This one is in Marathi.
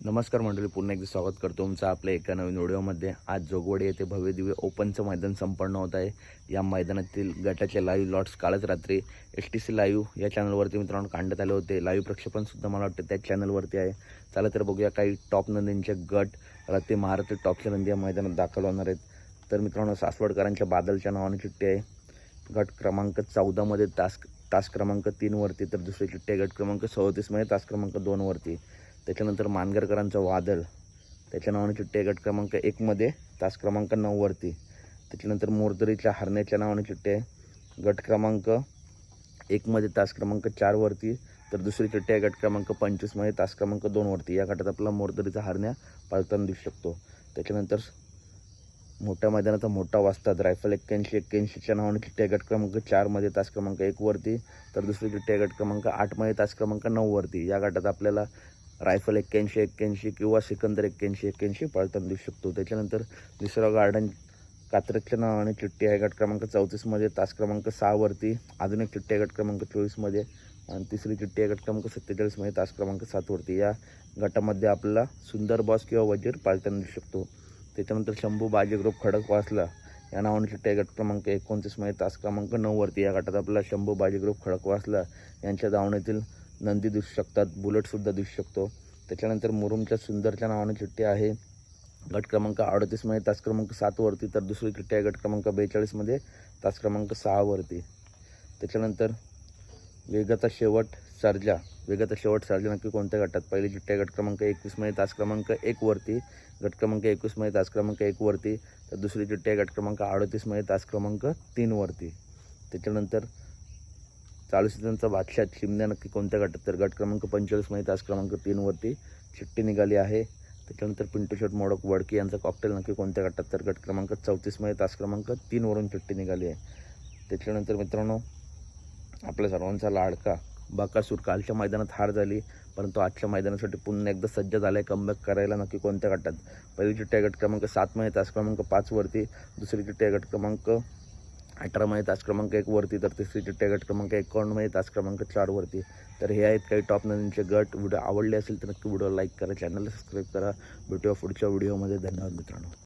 नमस्कार मंडळी, पुन्हा एकदा स्वागत करतो तुमचं आपल्या एका नवीन व्हिडिओमध्ये। आज जोगवडी येथे भव्य दिव्य ओपनचं मैदान संपन्न होत आहे। या मैदानातील गटाचे लाईव्ह लॉट्स कालच रात्री STC लाईव्ह या चॅनलवरती मित्रांनो काढण्यात आले होते। लाईव्ह प्रक्षेपणसुद्धा मला वाटतं त्याच चॅनलवरती आहे। चला तर बघूया काही टॉप नंदींचे गट रात्री महाराष्ट्र टॉपच्या नंदी या मैदानात दाखल होणार आहेत। तर मित्रांनो, सासवडकरांच्या बादलच्या नावाने चिठ्ठी आहे। गट क्रमांक 14 मध्ये तास क्रमांक 3 वरती, तर दुसरी चिठ्ठी आहे गट क्रमांक 34 मध्ये तास क्रमांक 2 वरती। त्याच्यानंतर मानगरकरांचं वादळ त्याच्या नावाने चिठ्ठी आहे गट क्रमांक 1 मध्ये तास क्रमांक 9 वरती। त्याच्यानंतर मोरदरीच्या हरण्याच्या नावाने चिठ्ठी आहे गट क्रमांक 1 मध्ये तास क्रमांक 4 वरती, तर दुसरी चिठ्ठी आहे गट क्रमांक 25 मध्ये तास क्रमांक 2 वरती। या गटात आपला मोरदरीचा हरण्या पळताना दिसू शकतो। त्याच्यानंतर मोठ्या मैदानाचा मोठा वाजतात रायफल 81च्या नावाने चिठ्ठी आहे गट क्रमांक 4 मध्ये तास क्रमांक 1 वरती, तर दुसरी चिठ्ठी आहे गट क्रमांक 8 मध्ये तास क्रमांक 9 वरती। या गटात आपल्याला रायफल 81 किंवा सिकंदर 81 पळताना दिसू शकतो। त्याच्यानंतर दुसरा गार्डन कात्रजच्या नावाने चिठ्ठी आहे गट क्रमांक 34 मध्ये तास क्रमांक 6 वरती। अजून एक चिठ्ठी आहे गट क्रमांक 24 मध्ये आणि तिसरी चिठ्ठी आहे गट क्रमांक 47 मध्ये तास क्रमांक 7 वरती। या गटामध्ये आपल्याला सुंदर बॉस किंवा वजीर पळताना दिसू शकतो। त्याच्यानंतर शंभू बाजी ग्रुप खडकवासला या नावाने चिठ्ठी आहे गट क्रमांक 29 मध्ये तास क्रमांक 9 वरती। या गटात आपल्याला शंभू बाजी ग्रुप खडकवासला यांच्या दावणीतील नंदी दिसू शकतात, बुलेटसुद्धा दिसू शकतो। त्याच्यानंतर मुरुमच्या सुंदरच्या नावाने चिठ्ठी आहे गट क्रमांक 38 मध्ये तास क्रमांक 7 वरती, तर दुसरी चिठ्ठी आहे गट क्रमांक 42 मध्ये तास क्रमांक 6 वरती। त्याच्यानंतर वेगाचा शेवट सर्जा नक्की कोणत्या गटात? पहिली चिठ्ठी आहे गट क्रमांक 21 मध्ये तास क्रमांक 1 वरती, गट क्रमांक 21 मध्ये तास क्रमांक 1 वरती, तर दुसरी चिठ्ठी आहे गट क्रमांक 38 मध्ये तास क्रमांक 3 वरती। त्याच्यानंतर चालू सीझनचा बादशाह चिमण्या नक्की कोणत्या गटात? तर गट क्रमांक 45 मध्ये तास क्रमांक 3 वरती चिठ्ठी निघाली आहे। त्याच्यानंतर पिंटू शेट मोडक वडकी यांचा कॉकटेल नक्की कोणत्या गटात? तर गट क्रमांक 34 मध्ये तास क्रमांक 3 वरून चिठ्ठी निघाली आहे। त्याच्यानंतर मित्रांनो, आपल्या सर्वांचा लाडका बकासूर कालच्या मैदानात हार झाली, परंतु आजच्या मैदानासाठी पुन्हा एकदा सज्ज झाला आहे कमबॅक करायला। नक्की कोणत्या गटात? पहिली चिठ्ठी आहे गट क्रमांक 7 मध्ये तास क्रमांक 5 वरती, दुसरी चिठ्ठी आहे गट क्रमांक 18 मध्ये तास क्रमांक 1 वरती, तर तिसरी चिठ्ठी आहे गट क्रमांक 51 मध्ये तास क्रमांक 4 वरती। तर हे आहेत काही टॉप नंदींचे गट। व्हिडिओ आवडले असेल तर नक्की व्हिडिओ लाईक करा, चॅनलला सबस्क्राईब करा। भेटूया पुढच्या व्हिडिओमध्ये। धन्यवाद मित्रांनो।